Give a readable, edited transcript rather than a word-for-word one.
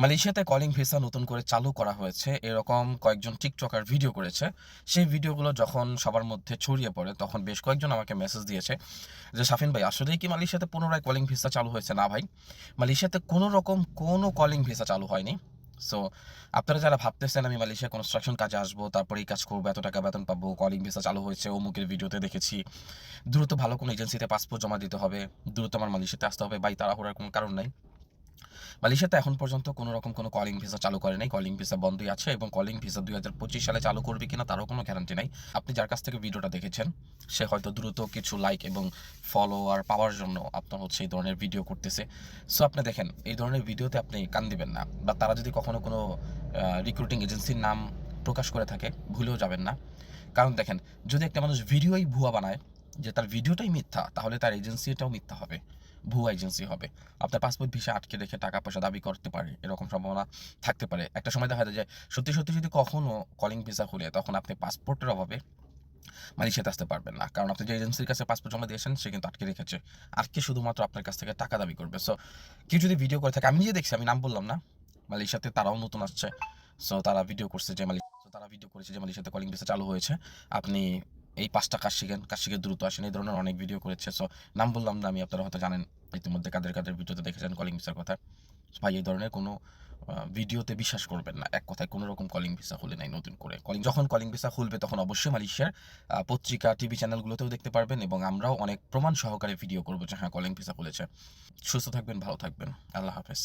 মালয়েশিয়াতে calling visa নতুন করে চালু করা হয়েছে এরকম কয়েকজন টিকটকার ভিডিও করেছে। সেই ভিডিওগুলো যখন সবার মধ্যে ছড়িয়ে পড়ে তখন বেশ কয়েকজন আমাকে মেসেজ দিয়েছে যে, "শাফিন ভাই আসলেই কি মালয়েশিয়াতে পুনরায় কলিং ভিসা চালু হয়েছে?" না ভাই, মালয়েশিয়াতে কোনো রকম কোনো কলিং ভিসা চালু হয়নি। সো আপনারা যারা ভাবতেছেন আমি মালয়েশিয়া কনস্ট্রাকশন কাজে আসবো, তারপরে এই কাজ করবো, এত টাকা বেতন পাবো, কলিং ভিসা চালু হয়েছে, অমুকের ভিডিওতে দেখেছি, দ্রুত ভালো কোনো এজেন্সিতে পাসপোর্ট জমা দিতে হবে, দ্রুত আমার মালয়েশিয়াতে আসতে হবে, ভাই তাড়াহুড়ার কোনো কারণ নাই। মালয়েশিয়াতে এখন পর্যন্ত কোনো রকম কোনো কলিং ভিসা চালু করে নাই। কলিং ভিসা বন্ধই আছে এবং কলিং ভিসা ২০২৫ সালে চালু করবে কিনা তারও কোনো গ্যারান্টি নাই। আপনি যার কাছ থেকে ভিডিওটা দেখেছেন, সে হয়তো দ্রুত কিছু লাইক এবং ফলোয়ার পাওয়ার জন্য আপনার হচ্ছে এই ধরনের ভিডিও করতেছে। সো আপনি দেখেন, এই ধরনের ভিডিওতে আপনি কান দিবেন না। বা তারা যদি কখনো কোনো রিক্রুটিং এজেন্সির নাম প্রকাশ করে থাকে, ভুলেও যাবেন না। কারণ দেখেন, যদি একটা মানুষ ভিডিওই ভুয়া বানায় যে তার ভিডিওটাই মিথ্যা, তাহলে তার এজেন্সিটাও মিথ্যা হবে, ভুয়া এজেন্সি হবে। আপনার পাসপোর্ট ভিসা আটকে রেখে টাকা পয়সা দাবি করতে পারে, এরকম সম্ভাবনা থাকতে পারে। একটা সময় দেখা যায় যে সত্যি সত্যি যদি কখনো কলিং ভিসা খুলে, তখন আপনি পাসপোর্টের অভাবে মালয়েশিয়াতে আসতে পারবেন না। কারণ আপনি যে এজেন্সির কাছে পাসপোর্ট জমা দিয়েছেন, সে কিন্তু আটকে রেখেছে। আটকে শুধুমাত্র আপনার কাছ থেকে টাকা দাবি করবে। সো কেউ যদি ভিডিও করে থাকে, আমি নিজে দেখছি, আমি নাম বললাম না, মালয়েশিয়াতে তারাও নতুন আসছে। সো তারা ভিডিও করছে যে তারা ভিডিও করেছে যে মালয়েশিয়াতে কলিং ভিসা চালু হয়েছে, আপনি এই ৫টা কাজ শিখেন, কাজ শিখে দ্রুত আসেন, এই ধরনের অনেক ভিডিও করেছে। সো নাম বললাম না আমি, আপনারা হয়তো জানেন ইতিমধ্যে কাদের কাদের ভিডিওতে দেখেছেন কলিং ভিসার কথা। ভাই এই ধরনের কোনো ভিডিওতে বিশ্বাস করবেন না। এক কথায় কোনো রকম কলিং ভিসা খুলে নাই নতুন করে। যখন কলিং ভিসা খুলবে তখন অবশ্যই মালয়েশিয়ার পত্রিকা, টিভি চ্যানেলগুলোতেও দেখতে পারবেন এবং আমরাও অনেক প্রমাণ সহকারে ভিডিও করব যে হ্যাঁ, কলিং ভিসা খুলেছে। সুস্থ থাকবেন, ভালো থাকবেন। আল্লাহ হাফেজ।